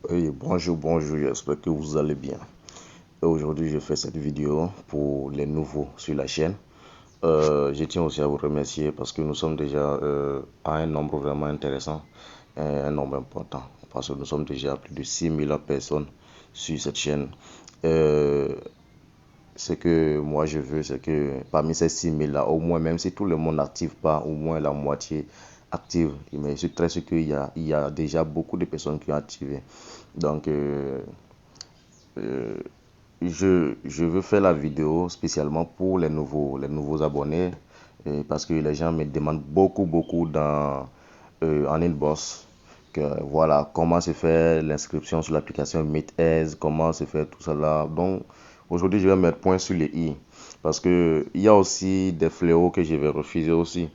Oui, bonjour, j'espère que vous allez bien. Aujourd'hui, je fais cette vidéo pour les nouveaux sur la chaîne. Je tiens aussi à vous remercier parce que nous sommes déjà à un nombre vraiment intéressant, un nombre important, parce que nous sommes déjà à plus de 6 000 personnes sur cette chaîne. Euh, Ce que moi je veux, c'est que parmi ces 6 000 là, au moins, même si tout le monde n'active pas, au moins la moitié active. Mais je suis très sûr qu'il y a déjà beaucoup de personnes qui ont activé. Donc, euh, je veux faire la vidéo spécialement pour les nouveaux abonnés parce que les gens me demandent beaucoup en inbox que voilà comment se fait l'inscription sur l'application MeetEase, comment se fait tout ça là. Donc aujourd'hui je vais mettre point sur les i parce que il y a aussi des fléaux que je vais refuser aussi.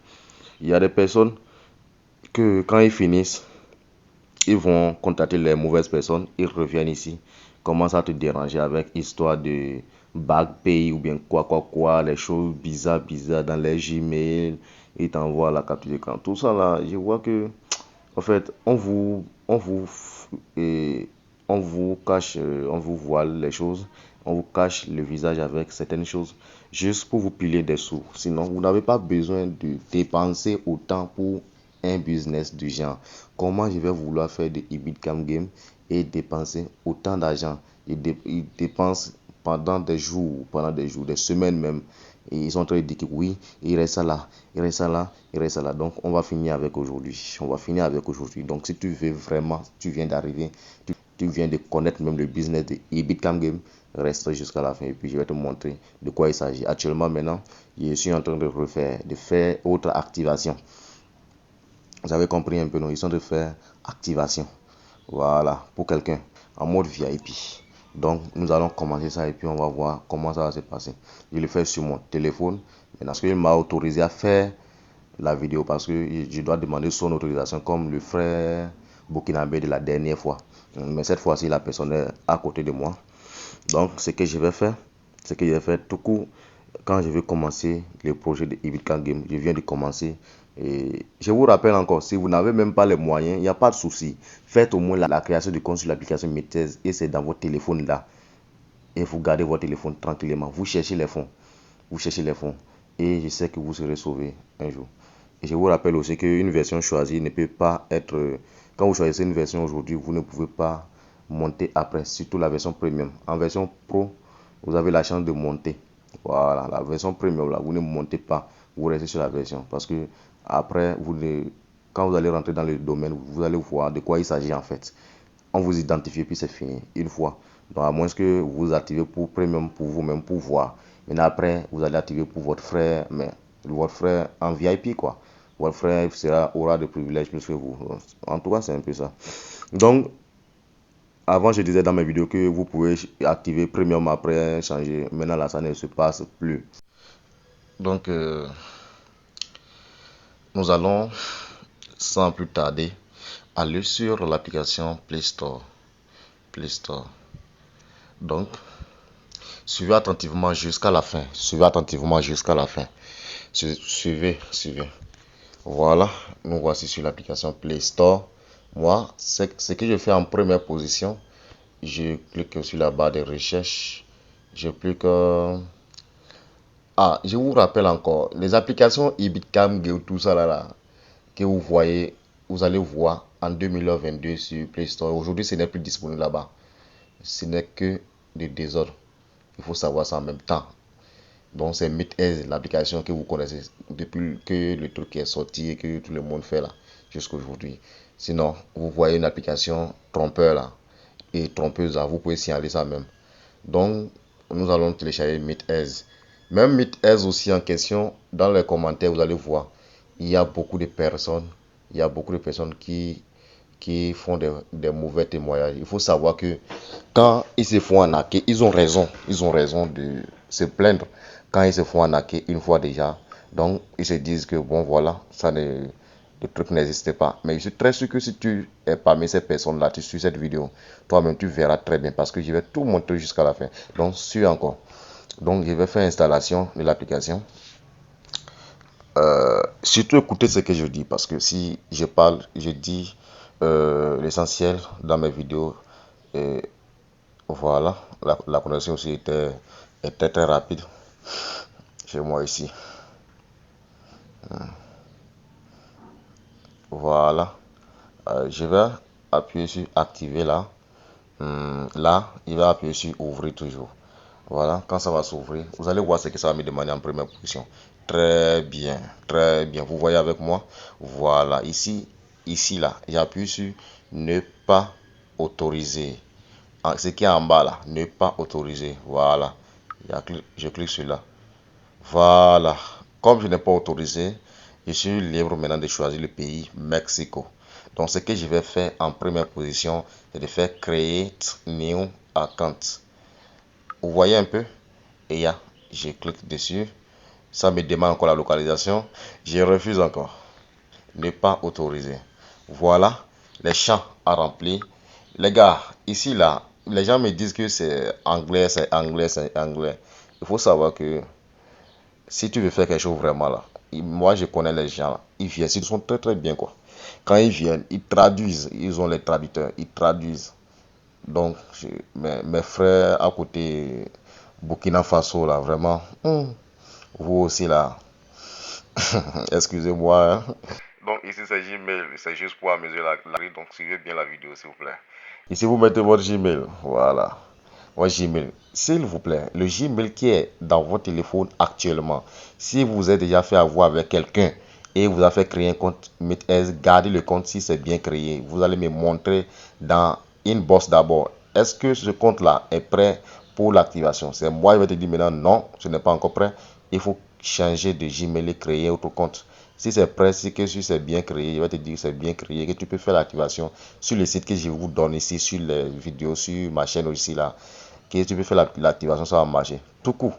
Il y a des personnes que quand ils finissent ils vont contacter les mauvaises personnes, ils reviennent ici, commencent à te déranger avec histoire de back pay ou bien quoi, les choses bizarres dans les Gmail, ils t'envoient la capture d'écran. Tout ça là, je vois que, en fait, et on vous cache, on vous voile les choses, on vous cache le visage avec certaines choses, juste pour vous piler des sous. Sinon, vous n'avez pas besoin de dépenser autant pour un business du genre. Comment je vais vouloir faire des Ibitcam Game et dépenser autant d'argent? Ils dépensent pendant des jours, des semaines même. Et ils sont en train de dire que oui, il reste ça là, il reste ça là, il reste ça là. Donc, on va finir avec aujourd'hui. On va finir avec aujourd'hui. Donc, si tu veux vraiment, tu viens d'arriver, tu viens de connaître même le business de Ibitcam Game, reste jusqu'à la fin et puis je vais te montrer de quoi il s'agit. Actuellement, maintenant, je suis en train de faire autre activation. Vous avez compris un peu, non? Ils sont de faire activation. Voilà, pour quelqu'un en mode VIP. Donc, nous allons commencer ça et puis on va voir comment ça va se passer. Je le fais sur mon téléphone. Maintenant, parce qu'il m'a autorisé à faire la vidéo parce que je dois demander son autorisation comme le frère burkinabé de la dernière fois. Mais cette fois-ci, la personne est à côté de moi. Donc, ce que je vais faire, tout court, quand je vais commencer le projet de Ibitcam Game, je viens de commencer. Et je vous rappelle encore, si vous n'avez même pas les moyens, il n'y a pas de souci. Faites au moins la création du compte sur l'application MeetEase et c'est dans votre téléphone là. Et vous gardez votre téléphone tranquillement. Vous cherchez les fonds. Vous cherchez les fonds. Et je sais que vous serez sauvé un jour. Et je vous rappelle aussi qu'une version choisie ne peut pas être... Quand vous choisissez une version aujourd'hui, vous ne pouvez pas monter après, surtout la version premium. En version pro, vous avez la chance de monter. Voilà, la version premium, là, vous ne montez pas. Vous restez sur la version. Parce que après, quand vous allez rentrer dans le domaine, vous allez voir de quoi il s'agit en fait. On vous identifie puis c'est fini. Une fois. Donc à moins que vous activez pour premium pour vous-même pour voir. Maintenant après, vous allez activer pour votre frère, mais votre frère en VIP quoi. Votre frère aura des privilèges plus que vous. En tout cas, c'est un peu ça. Donc, avant, je disais dans mes vidéos que vous pouvez activer premium après changer. Maintenant, là, ça ne se passe plus. Donc, nous allons, sans plus tarder, aller sur l'application Play Store. Play Store. Donc, suivez attentivement jusqu'à la fin. Suivez attentivement jusqu'à la fin. Suivez. Voilà, nous voici sur l'application Play Store. Moi, ce que je fais en première position, je clique sur la barre de recherche. Je clique. Ah, je vous rappelle encore, les applications Ibitcam, tout ça là, que vous voyez, vous allez voir en 2022 sur Play Store. Aujourd'hui, ce n'est plus disponible là-bas. Ce n'est que des désordres. Il faut savoir ça en même temps. Donc c'est MeetEase, l'application que vous connaissez depuis que le truc est sorti et que tout le monde fait là, jusqu'à aujourd'hui. Sinon, vous voyez une application trompeur là, et trompeuse là, vous pouvez signaler ça même. Donc, nous allons télécharger MeetEase. Même MeetEase aussi en question, dans les commentaires, vous allez voir, il y a beaucoup de personnes, qui font des mauvais témoignages. Il faut savoir que quand ils se font arnaquer, ils ont raison. Ils ont raison de se plaindre quand ils se font arnaquer une fois déjà. Donc, ils se disent que bon, voilà, le truc n'existait pas. Mais je suis très sûr que si tu es parmi ces personnes-là, tu suis cette vidéo, toi-même, tu verras très bien parce que je vais tout montrer jusqu'à la fin. Donc, suis encore. Donc, je vais faire installation de l'application. Surtout écoutez ce que je dis parce que si je parle, je dis l'essentiel dans mes vidéos. Et voilà, la connexion aussi était très rapide chez moi ici. Voilà. Je vais appuyer sur activer là. Là, il va appuyer sur ouvrir toujours. Voilà, quand ça va s'ouvrir, vous allez voir ce que ça va me demander en première position. Très bien, très bien. Vous voyez avec moi? Voilà, ici là, j'appuie sur ne pas autoriser. Ce qui est en bas là, ne pas autoriser. Voilà, je clique sur là. Voilà, comme je n'ai pas autorisé, je suis libre maintenant de choisir le pays Mexico. Donc ce que je vais faire en première position, c'est de faire Create New Account. Vous voyez un peu? Et là, je clique dessus. Ça me demande encore la localisation. Je refuse encore. Ne pas autoriser. Voilà, les champs à remplir. Les gars, ici là, les gens me disent que c'est anglais, c'est anglais, c'est anglais. Il faut savoir que si tu veux faire quelque chose vraiment là, moi je connais les gens là, ils viennent, ils sont très très bien quoi. Quand ils viennent, ils traduisent, ils ont les traducteurs, ils traduisent. Donc, mes frères à côté, Burkina Faso là, vraiment, vous aussi là, excusez-moi. Hein. Donc ici c'est Gmail, c'est juste pour amuser donc suivez bien la vidéo s'il vous plaît. Ici vous mettez votre Gmail, voilà. Votre Gmail, s'il vous plaît, le Gmail qui est dans votre téléphone actuellement, si vous êtes déjà fait avoir avec quelqu'un et vous avez fait créer un compte, gardez le compte si c'est bien créé. Vous allez me montrer dans Inbox d'abord. Est-ce que ce compte-là est prêt pour l'activation? C'est moi qui vais te dire maintenant non, ce n'est pas encore prêt. Il faut changer de Gmail et créer autre compte. Si c'est prêt, si c'est bien créé, je vais te dire que c'est bien créé, que tu peux faire l'activation sur le site que je vous donne ici, sur les vidéos, sur ma chaîne aussi là, que tu peux faire l'activation, ça va marcher. Tout court,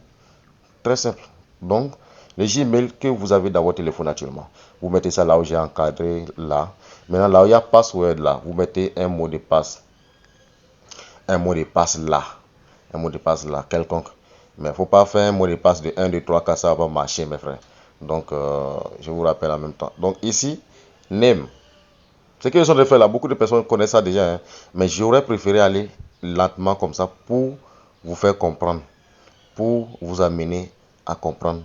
très simple. Donc, le Gmail que vous avez dans votre téléphone actuellement, vous mettez ça là où j'ai encadré là. Maintenant, là où il y a password là, vous mettez un mot de passe là, un mot de passe là, quelconque. Mais il ne faut pas faire un mot de passe de 1, 2, 3, 4, ça va pas marcher, mes frères. Donc, je vous rappelle en même temps. Donc, ici, name. Ce que je suis en train de faire là, beaucoup de personnes connaissent ça déjà. Hein, mais j'aurais préféré aller lentement comme ça pour vous faire comprendre, pour vous amener à comprendre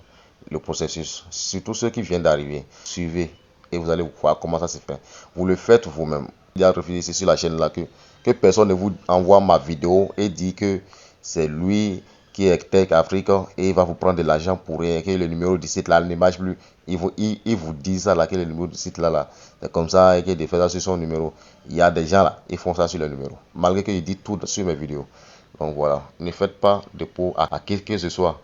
le processus. Surtout ceux qui viennent d'arriver. Suivez et vous allez voir comment ça se fait. Vous le faites vous-même. Il y a refusé sur la chaîne là que personne ne vous envoie ma vidéo et dit que c'est lui qui est Tech Africa et il va vous prendre de l'argent pour rien, que le numéro du site là ne marche plus. Il vous dit ça là, que le numéro du site là, c'est comme ça et qu'il fait ça sur son numéro. Il y a des gens là, ils font ça sur le numéro. Malgré qu'ils disent tout sur mes vidéos. Donc voilà, ne faites pas de dépôt à qui que ce soit.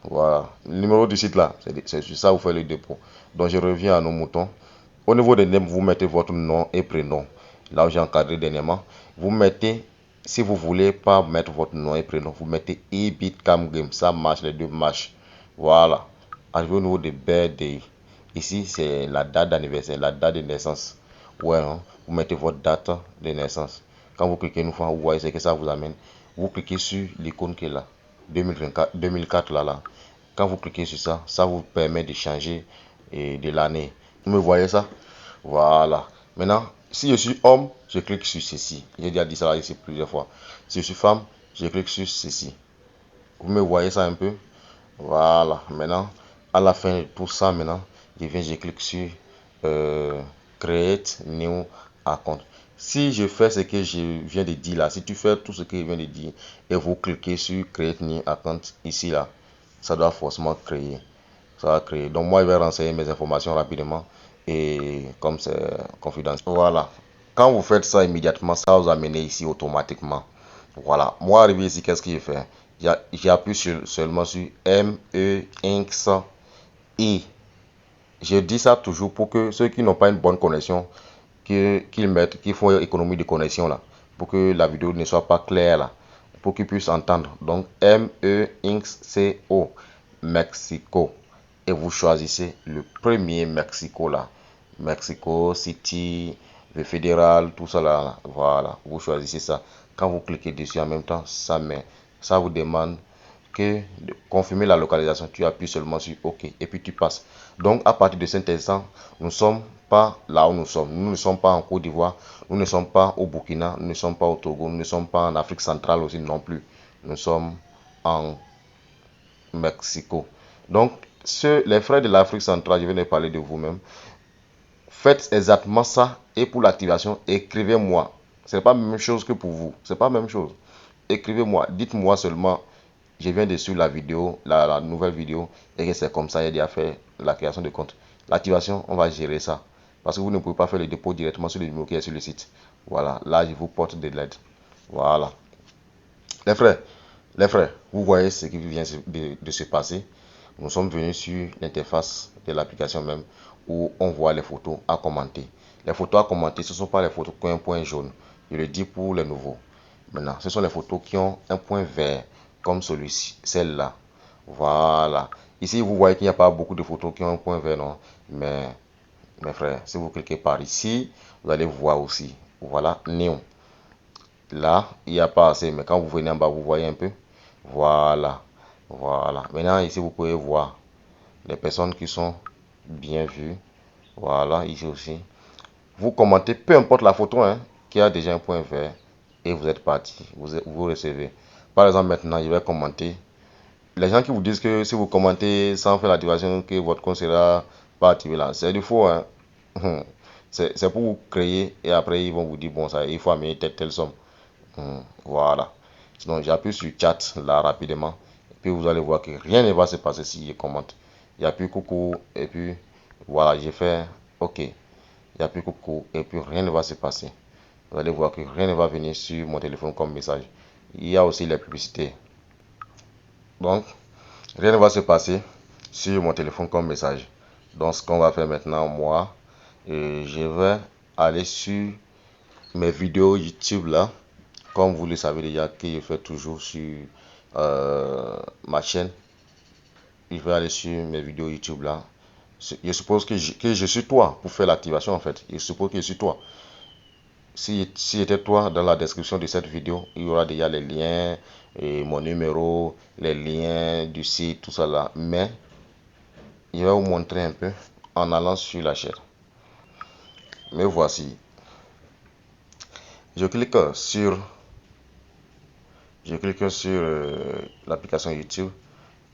Voilà, le numéro du site là, c'est sur ça vous faites le dépôt. Donc je reviens à nos moutons. Au niveau des noms, vous mettez votre nom et prénom. Là où j'ai encadré dernièrement, vous mettez, si vous voulez pas mettre votre nom et prénom, vous mettez eBitCam Game. Ça marche, les deux marchent. Voilà. Arrivé au niveau de birthday. Ici, c'est la date d'anniversaire, la date de naissance. Ouais, non? Vous mettez votre date de naissance. Quand vous cliquez une fois, vous voyez ce que ça vous amène. Vous cliquez sur l'icône qui est là. 2004 là. Quand vous cliquez sur ça, ça vous permet de changer de l'année. Vous me voyez ça? Voilà. Maintenant, si je suis homme, je clique sur ceci. J'ai déjà dit ça ici plusieurs fois. Si je suis femme, je clique sur ceci. Vous me voyez ça un peu? Voilà. Maintenant, à la fin de tout ça, maintenant, je clique sur Create New Account. Si je fais ce que je viens de dire là, si tu fais tout ce que je viens de dire et vous cliquez sur Create New Account ici là, ça doit forcément créer. Ça va créer. Donc moi, je vais renseigner mes informations rapidement et comme c'est confidentiel. Voilà. Quand vous faites ça immédiatement, ça va vous amener ici automatiquement. Voilà. Moi, arrivé ici, qu'est-ce que j'ai fait? J'appuie seulement sur MEX I. Je dis ça toujours pour que ceux qui n'ont pas une bonne connexion, qu'ils font économie de connexion là, pour que la vidéo ne soit pas claire là, pour qu'ils puissent entendre. Donc MEXCO, Mexico. Et vous choisissez le premier Mexico là. Mexico City, le fédéral, tout ça là. Voilà, vous choisissez ça. Quand vous cliquez dessus en même temps, ça vous demande que de confirmer la localisation, tu appuies seulement sur OK et puis tu passes. Donc à partir de cet instant, nous ne sommes pas là où nous sommes. Nous ne sommes pas en Côte d'Ivoire, nous ne sommes pas au Burkina, nous ne sommes pas au Togo, nous ne sommes pas en Afrique centrale aussi non plus. Nous sommes en Mexico. Donc, les frères de l'Afrique centrale, je viens de parler de vous-même. Faites exactement ça et pour l'activation, écrivez-moi. Ce n'est pas la même chose que pour vous. C'est pas la même chose. Écrivez-moi. Dites-moi seulement, je viens de suivre la vidéo, la nouvelle vidéo, et que c'est comme ça, il y a déjà fait la création de compte. L'activation, on va gérer ça. Parce que vous ne pouvez pas faire le dépôt directement sur le numéro qui est sur le site. Voilà, là, je vous porte de l'aide. Voilà. Les frères, vous voyez ce qui vient de se passer. Nous sommes venus sur l'interface de l'application même où on voit les photos à commenter. Les photos à commenter, ce ne sont pas les photos qui ont un point jaune. Je le dis pour les nouveaux. Maintenant, ce sont les photos qui ont un point vert comme celui-ci, celle-là. Voilà. Ici, vous voyez qu'il n'y a pas beaucoup de photos qui ont un point vert, non. Mais, mes frères, si vous cliquez par ici, vous allez voir aussi. Voilà, néon. Là, il n'y a pas assez, mais quand vous venez en bas, vous voyez un peu. Voilà. Voilà. Maintenant, ici, vous pouvez voir les personnes qui sont bien vues. Voilà, ici aussi. Vous commentez, peu importe la photo, hein, qui a déjà un point vert. Et vous êtes parti. Vous recevez. Par exemple, maintenant, je vais commenter. Les gens qui vous disent que si vous commentez sans faire l'activation, que votre compte sera pas activé là, c'est du faux, hein. C'est pour vous créer et après ils vont vous dire, bon, ça, il faut amener telle somme. Voilà. Sinon, j'appuie sur chat là rapidement. Et puis vous allez voir que rien ne va se passer si je commente. Il n'y a plus coucou. Et puis voilà, j'ai fait OK. Il n'y a plus coucou. Et puis rien ne va se passer. Vous allez voir que rien ne va venir sur mon téléphone comme message. Il y a aussi les publicités. Donc, rien ne va se passer sur mon téléphone comme message. Donc, ce qu'on va faire maintenant, moi, je vais aller sur mes vidéos YouTube là. Comme vous le savez déjà, que je fais toujours sur ma chaîne. Je vais aller sur mes vidéos YouTube là. Je suppose que je suis toi pour faire l'activation en fait. Je suppose que je suis toi. Si c'était toi, dans la description de cette vidéo, il y aura déjà les liens, et mon numéro, les liens du site, tout ça là. Mais je vais vous montrer un peu en allant sur la chaîne. Me voici. Je clique sur l'application YouTube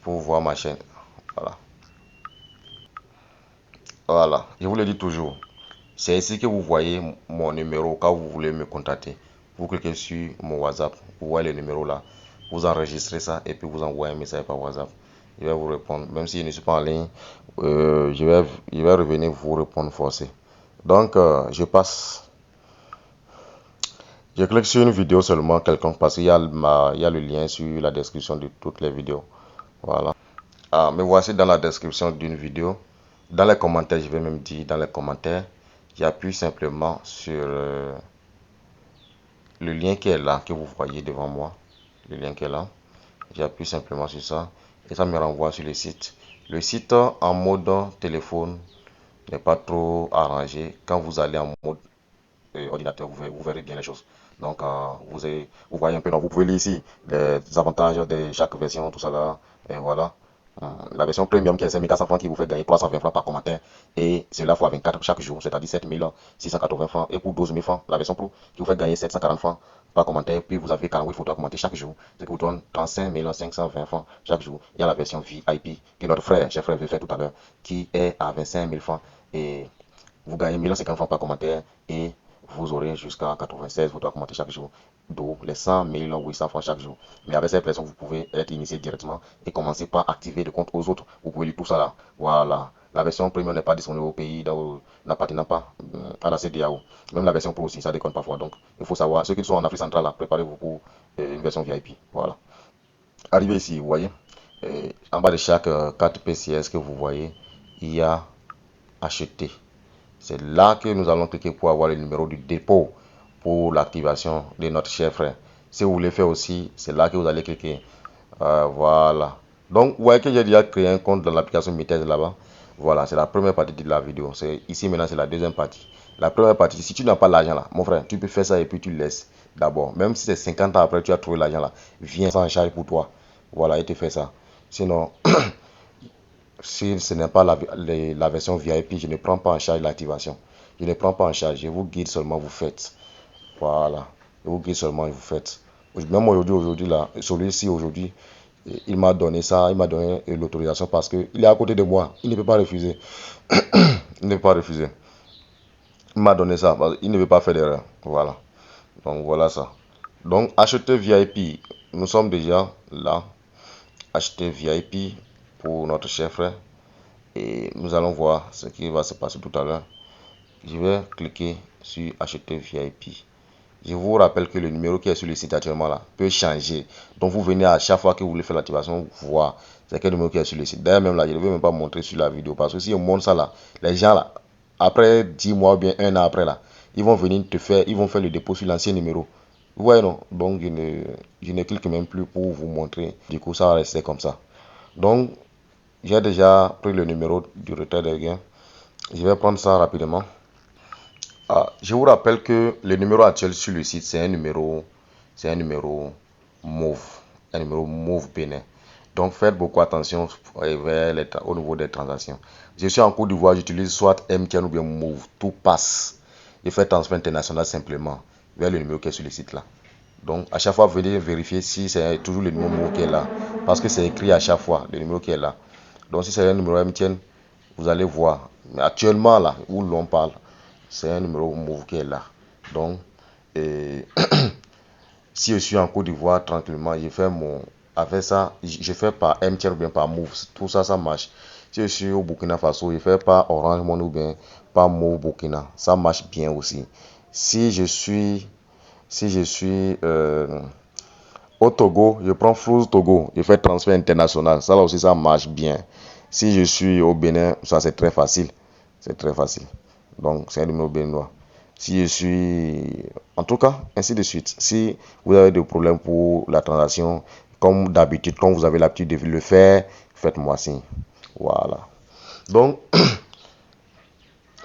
pour voir ma chaîne. Voilà. Voilà. Je vous le dis toujours. C'est ici que vous voyez mon numéro quand vous voulez me contacter. Vous cliquez sur mon WhatsApp. Vous voyez le numéro là. Vous enregistrez ça et puis vous envoyez un message par WhatsApp. Je vais vous répondre. Même si je ne suis pas en ligne, je vais revenir vous répondre forcé. Donc, je passe. Je clique sur une vidéo seulement quelconque parce qu'il y a le lien sur la description de toutes les vidéos. Voilà. Ah, me voici dans la description d'une vidéo. Dans les commentaires, je vais même dire dans les commentaires, j'appuie simplement sur le lien qui est là, que vous voyez devant moi. Le lien qui est là. J'appuie simplement sur ça et ça me renvoie sur le site. Le site en mode téléphone n'est pas trop arrangé. Quand vous allez en mode ordinateur, vous verrez bien les choses. Donc, vous voyez un peu, donc vous pouvez lire ici les avantages de chaque version, tout ça là. Et voilà. La version premium qui est 5400 francs qui vous fait gagner 320 francs par commentaire et cela fois 24 chaque jour, c'est-à-dire 7680 francs. Et pour 12 000 francs, la version pro qui vous fait gagner 740 francs par commentaire. Puis vous avez 48 photos à commenter chaque jour, ce qui vous donne 35 520 francs chaque jour. Il y a la version VIP que notre chef frère veut faire tout à l'heure qui est à 25 000 francs et vous gagnez 1050 francs par commentaire et vous aurez jusqu'à 96 photos à commenter chaque jour, d'où les 100 800 francs chaque jour. Mais avec cette version, vous pouvez être initié directement et commencer par activer le compte aux autres. Vous pouvez lire tout ça là. Voilà. La version premium n'est pas disponible au pays n'appartenant pas à la CEDEAO. Même la version pro aussi, ça déconne parfois. Donc, il faut savoir, ceux qui sont en Afrique centrale, là, préparez-vous pour une version VIP. Voilà. Arrivé ici, vous voyez, en bas de chaque carte PCS que vous voyez, il y a acheter. C'est là que nous allons cliquer pour avoir le numéro du dépôt pour l'activation de notre cher frère. Si vous voulez faire aussi, c'est là que vous allez cliquer. Voilà. Donc, vous voyez que j'ai déjà créé un compte dans l'application Mites là-bas. Voilà, c'est la première partie de la vidéo. Ici maintenant, c'est la deuxième partie. La première partie, si tu n'as pas l'argent là, mon frère, tu peux faire ça et puis tu laisses d'abord. Même si c'est 50 ans après, tu as trouvé l'argent là, viens sans charge pour toi. Voilà, il te fait ça. Sinon, si ce n'est pas la version VIP, je ne prends pas en charge l'activation. Je ne prends pas en charge. Je vous guide seulement, vous faites. Voilà. Je vous guide seulement et vous faites. Même aujourd'hui, là, celui-ci, aujourd'hui, il m'a donné ça, il m'a donné l'autorisation parce qu'il est à côté de moi. Il ne peut pas refuser. Il ne peut pas refuser. Il m'a donné ça. Il ne veut pas faire d'erreur. Voilà. Donc voilà ça. Donc acheter VIP. Nous sommes déjà là. Acheter VIP pour notre cher frère. Et nous allons voir ce qui va se passer tout à l'heure. Je vais cliquer sur acheter VIP. Je vous rappelle que le numéro qui est sur le site actuellement là peut changer. Donc vous venez à chaque fois que vous voulez faire l'activation voir c'est quel numéro qui est sur le site. D'ailleurs même là, je ne vais même pas montrer sur la vidéo parce que si on montre ça là, les gens là, après 10 mois ou bien un an après là, ils vont venir ils vont faire le dépôt sur l'ancien numéro. Vous voyez non? Donc je ne clique même plus pour vous montrer. Du coup ça va rester comme ça. Donc j'ai déjà pris le numéro du retard des gains. Je vais prendre ça rapidement. Je vous rappelle que le numéro actuel sur le site, c'est un numéro mauve, un numéro mauve Bénin. Donc faites beaucoup attention au niveau des transactions. Je suis en Côte d'Ivoire, j'utilise soit MTN ou bien Move, tout passe. Je fais transfert international simplement vers le numéro qui est sur le site là. Donc à chaque fois, venez vérifier si c'est toujours le numéro Move qui est là. Parce que c'est écrit à chaque fois, le numéro qui est là. Donc si c'est un numéro MTN, vous allez voir. Mais actuellement là, où l'on parle, c'est un numéro Move qui est là. Donc, si je suis en Côte d'Ivoire tranquillement, je fais avec ça, je fais par MTN ou bien par Move. Tout ça, ça marche. Si je suis au Burkina Faso, je fais par Orange Money ou bien par Move Burkina. Ça marche bien aussi. Si je suis au Togo, je prends Flouz Togo, je fais transfert international. Ça là aussi, ça marche bien. Si je suis au Bénin, ça c'est très facile. C'est très facile. Donc, c'est un numéro béninois. Si je suis. En tout cas, ainsi de suite. Si vous avez des problèmes pour la transaction, comme d'habitude, quand vous avez l'habitude de le faire, faites-moi signe. Voilà. Donc,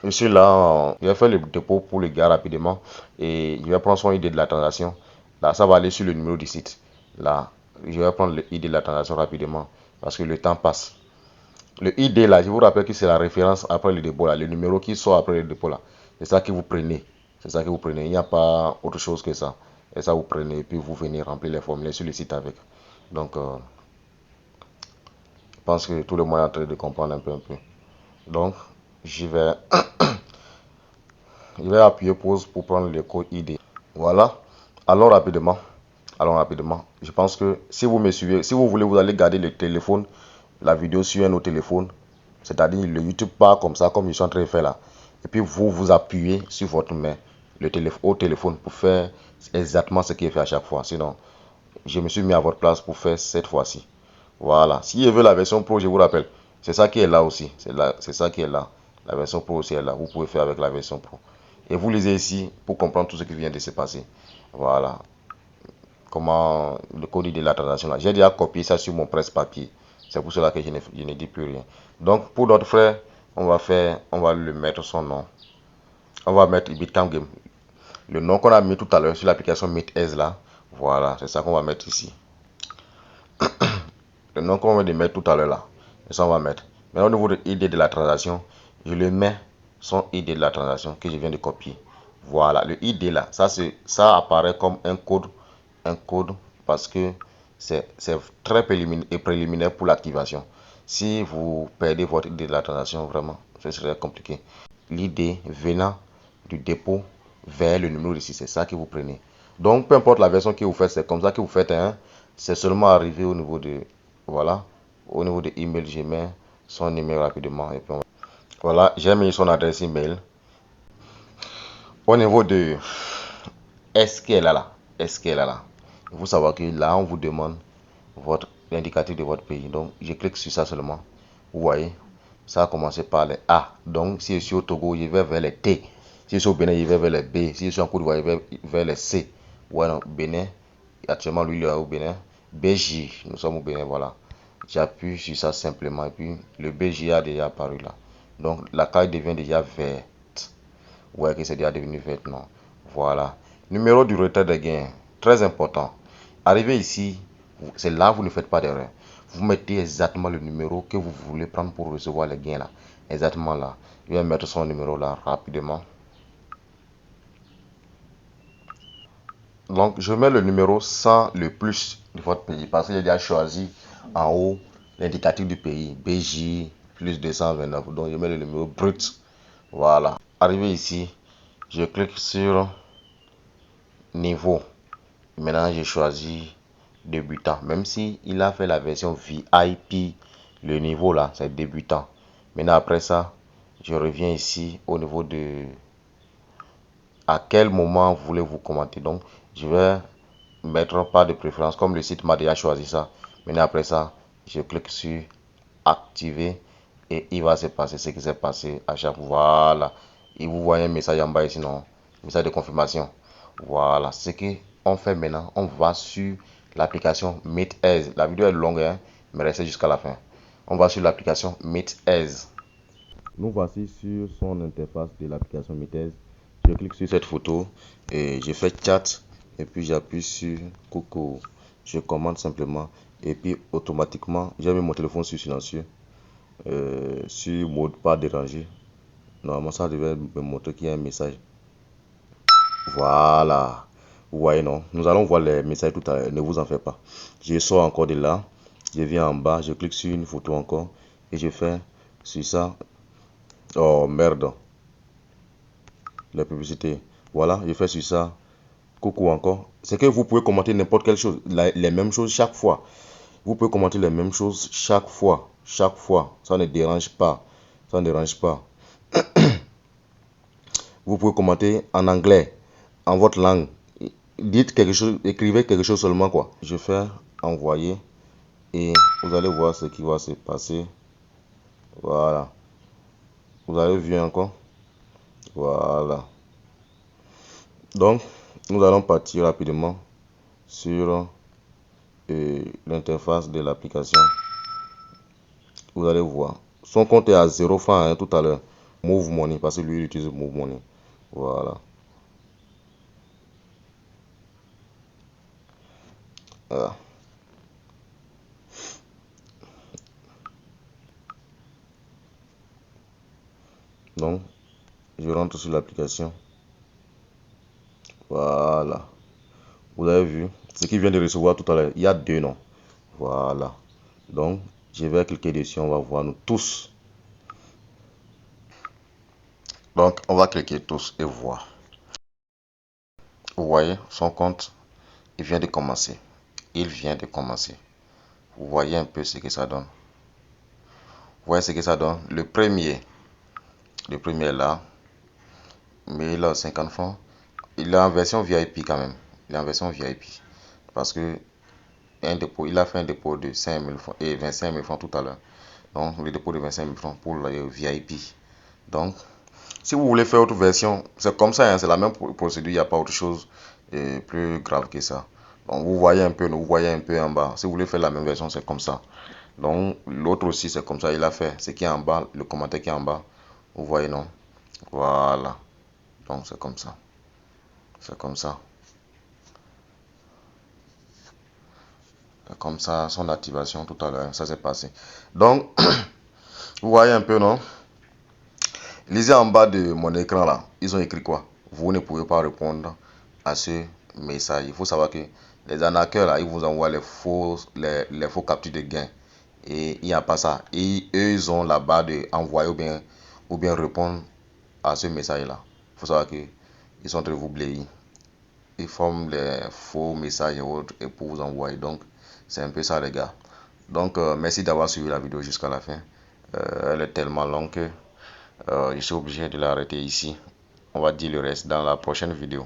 je suis là. Je vais faire le dépôt pour le gars rapidement. Et je vais prendre son ID de la transaction. Là, ça va aller sur le numéro du site. Là, je vais prendre le ID de la transaction rapidement. Parce que le temps passe. Le ID là, je vous rappelle que c'est la référence après le dépôt là, le numéro qui sort après le dépôt là. C'est ça que vous prenez. C'est ça que vous prenez. Il n'y a pas autre chose que ça. Et ça vous prenez et puis vous venez remplir les formulaires sur le site avec. Donc, je pense que tout le monde est en train de comprendre un peu. Donc, je vais, je vais appuyer pause pour prendre le code ID. Voilà. Allons rapidement. Allons rapidement. Je pense que si vous me suivez, si vous voulez, vous allez garder le téléphone, la vidéo sur un autre téléphone. C'est-à-dire le YouTube part comme ça, comme je suis en train de faire là. Et puis vous appuyez sur votre main, au téléphone pour faire exactement ce qui est fait à chaque fois. Sinon, je me suis mis à votre place pour faire cette fois-ci. Voilà. Si je veux la version pro, je vous rappelle, c'est ça qui est là aussi. C'est ça qui est là. La version pro aussi est là. Vous pouvez faire avec la version pro. Et vous lisez ici pour comprendre tout ce qui vient de se passer. Voilà. Comment le code de la transaction là. J'ai déjà copié ça sur mon presse-papier. C'est pour cela que je ne dis plus rien. Donc pour notre frère, on va le mettre son nom. On va mettre Bitcam Game. Le nom qu'on a mis tout à l'heure sur l'application MeetEase là. Voilà, c'est ça qu'on va mettre ici. Le nom qu'on vient de mettre tout à l'heure là. C'est ça qu'on va mettre. Maintenant au niveau de l'ID de la transaction, je le mets son ID de la transaction que je viens de copier. Voilà, le ID là, ça apparaît comme un code parce que c'est très préliminaire pour l'activation. Si vous perdez votre ID de la transaction, vraiment, ce serait compliqué. L'ID venant du dépôt vers le numéro ici, c'est ça que vous prenez. Donc, peu importe la version que vous faites, c'est comme ça que vous faites. C'est seulement arrivé au niveau de, voilà, au niveau de email, je mets son email rapidement. Et puis voilà, j'ai mis son adresse email. Au niveau de est-ce qu'elle est là? Est-ce qu'elle est là? Il faut savoir que là, on vous demande l'indicatif de votre pays. Donc, je clique sur ça seulement. Vous voyez, ça a commencé par les A. Donc, si je suis au Togo, je vais vers les T. Si je suis au Bénin, je vais vers les B. Si je suis en Côte d'Ivoire, je vais vers les C. Voilà, Bénin. Actuellement, lui, il est au Bénin. BJ, nous sommes au Bénin, voilà. J'appuie sur ça simplement. Et puis, le BJ a déjà apparu là. Donc, la carte devient déjà verte. Vous voyez que c'est déjà devenu vert, non? Voilà. Numéro du retard de gain. Très important. Arrivé ici, C'est là vous ne faites pas d'erreur. Vous mettez exactement le numéro que vous voulez prendre pour recevoir les gains là. Exactement là. Je vais mettre son numéro là rapidement. Donc, je mets le numéro sans le plus de votre pays parce que j'ai déjà choisi en haut l'indicatif du pays, BJ plus 229. Donc, je mets le numéro brut. Voilà. Arrivé ici, je clique sur niveau. Maintenant, j'ai choisi débutant. Même si il a fait la version VIP, le niveau là, c'est débutant. Maintenant, après ça, je reviens ici au niveau de à quel moment voulez-vous commenter. Donc, je vais mettre pas de préférence comme le site m'a déjà choisi ça. Maintenant, après ça, je clique sur activer et il va se passer ce qui s'est passé à chaque fois. Voilà. Et vous voyez un message en bas ici, non? Message de confirmation. Voilà. Ce qu'on fait maintenant, on va sur l'application MeetEase. La vidéo est longue, hein, mais restez jusqu'à la fin. On va sur l'application MeetEase. Nous voici sur son interface de l'application MeetEase. Je clique sur cette photo et je fais chat et puis j'appuie sur coucou. Je commande simplement et puis automatiquement j'ai mis mon téléphone sur silencieux, sur mode pas dérangé. Normalement ça devait me montrer qu'il y a un message. Voilà. Vous voyez non? Nous allons voir les messages tout à l'heure, ne vous en faites pas. Je sors encore de là, je viens en bas, je clique sur une photo encore et je fais sur ça. Oh merde. La publicité. Voilà, je fais sur ça. Coucou encore. C'est que vous pouvez commenter n'importe quelle chose, les mêmes choses chaque fois. Vous pouvez commenter les mêmes choses chaque fois. Chaque fois. Ça ne dérange pas. Ça ne dérange pas. Vous pouvez commenter en anglais, en votre langue. Dites quelque chose, écrivez quelque chose seulement quoi. Je fais envoyer et vous allez voir ce qui va se passer. Voilà. Vous avez vu encore. Voilà. Donc, nous allons partir rapidement sur l'interface de l'application. Vous allez voir. Son compte est à 0 francs hein, tout à l'heure. Move Money, parce que lui il utilise Move Money. Voilà. Voilà. Donc, je rentre sur l'application. Voilà. Vous avez vu ce qu'il vient de recevoir tout à l'heure. Il y a deux noms. Voilà. Donc, je vais cliquer dessus. On va voir nous tous. Donc, on va cliquer tous et voir. Vous voyez, son compte, il vient de commencer. Il vient de commencer. Vous voyez un peu ce que ça donne. Vous voyez ce que ça donne. Le premier est là. Mais il a 50 francs. Il est en version VIP quand même. Il est en version VIP. Parce que il a fait un dépôt de 5 000 francs et 25 000 francs tout à l'heure. Donc, le dépôt de 25 000 francs pour le VIP. Donc, si vous voulez faire autre version, c'est comme ça, hein, c'est la même procédure, il n'y a pas autre chose plus grave que ça. Donc, vous voyez un peu en bas. Si vous voulez faire la même version, c'est comme ça. Donc, l'autre aussi, c'est comme ça. Il a fait ce qui est en bas, le commentaire qui est en bas. Vous voyez, non? Voilà. Donc, c'est comme ça. C'est comme ça. C'est comme ça, son activation tout à l'heure. Ça s'est passé. Donc, vous voyez un peu, non? Lisez en bas de mon écran là. Ils ont écrit quoi? Vous ne pouvez pas répondre à ce message. Il faut savoir que les arnaqueurs là, ils vous envoient les faux captures de gain. Et il n'y a pas ça. Et eux, ils ont la barre de envoyer ou bien répondre à ce message là. Il faut savoir que ils sont en train de vous blayer. Ils forment les faux messages et autres et pour vous envoyer. Donc, c'est un peu ça les gars. Donc, merci d'avoir suivi la vidéo jusqu'à la fin. Elle est tellement longue que je suis obligé de l'arrêter ici. On va dire le reste dans la prochaine vidéo.